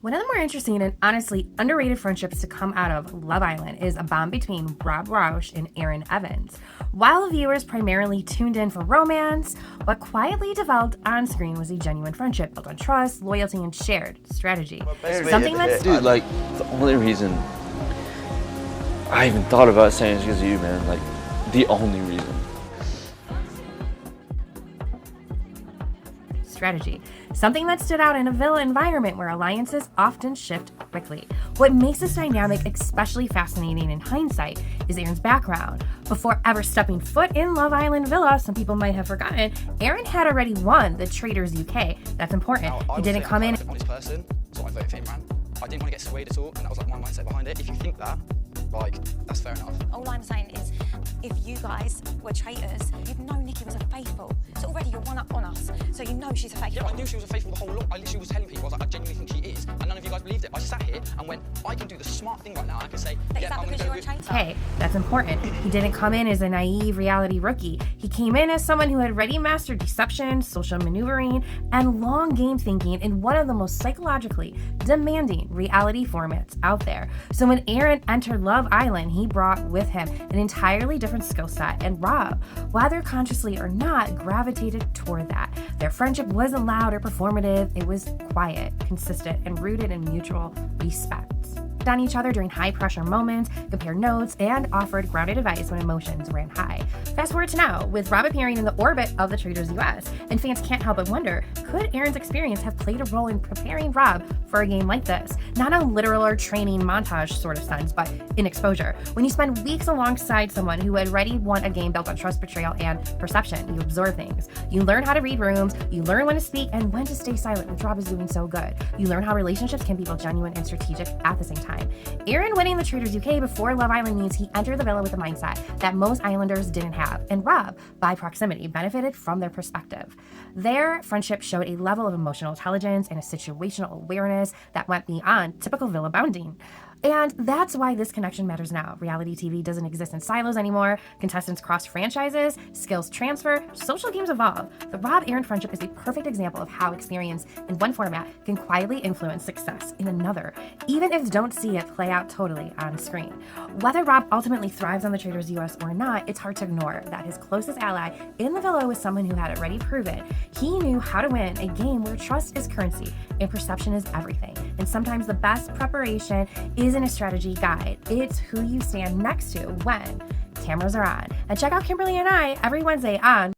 One of the more interesting and honestly underrated friendships to come out of Love Island is a bond between Rob Rausch and Aaron Evans. While viewers primarily tuned in for romance, what quietly developed on screen was a genuine friendship built on trust, loyalty, and shared strategy. Something that's Dude, like, the only reason I even thought about saying is because of you, man. Like, the only reason. Strategy. Something that stood out in a villa environment where alliances often shift quickly. What makes this dynamic especially fascinating in hindsight is Aaron's background. Before ever stepping foot in Love Island Villa, some people might have forgotten, Aaron had already won the Traitors UK. That's important. He didn't come in. I'm an honest person, so I voted for him, man. I didn't want to get swayed at all, and that was like my mindset behind it. If you think that, like, that's fair enough. All I'm saying is, if you guys were traitors, you'd know Nikki was a faithful. So already you're one up on us, so you know she's a faithful. Yeah, I knew she was a faithful the whole lot. I literally was telling people, I was like, I genuinely think she is, and none of you guys believed it. I sat here and went, I can do the smart thing right now. I can say, But yeah, is that I'm because going you're to a go traitor? Hey, that's important. He didn't come in as a naive reality rookie. He came in as someone who had already mastered deception, social maneuvering, and long game thinking in one of the most psychologically demanding reality formats out there. So when Aaron entered Love Island, he brought with him an entirely different skill set, and Rob, whether consciously or not, gravitated toward that. Their friendship wasn't loud or performative. It was quiet, consistent, and rooted in mutual respect. On each other during high-pressure moments, compared notes, and offered grounded advice when emotions ran high. Fast forward to now, with Rob appearing in the orbit of the Traitors US, and fans can't help but wonder, could Aaron's experience have played a role in preparing Rob for a game like this? Not a literal or training montage sort of sense, but in exposure. When you spend weeks alongside someone who had already won a game built on trust, betrayal, and perception, you absorb things. You learn how to read rooms, you learn when to speak and when to stay silent, which Rob is doing so good. You learn how relationships can be both genuine and strategic at the same time. Aaron winning the Traitors UK before Love Island means he entered the villa with a mindset that most Islanders didn't have, and Rob, by proximity, benefited from their perspective. Their friendship showed a level of emotional intelligence and a situational awareness that went beyond typical villa bonding. And that's why this connection matters now. Reality TV doesn't exist in silos anymore. Contestants cross franchises, skills transfer, social games evolve. The Rob-Aaron friendship is a perfect example of how experience in one format can quietly influence success in another, even if you don't see it play out totally on screen. Whether Rob ultimately thrives on the Traitors US or not, it's hard to ignore that his closest ally in the villa was someone who had already proven he knew how to win a game where trust is currency and perception is everything. And sometimes the best preparation isn't a strategy guide. It's who you stand next to when cameras are on. And check out Kimberly and I every Wednesday on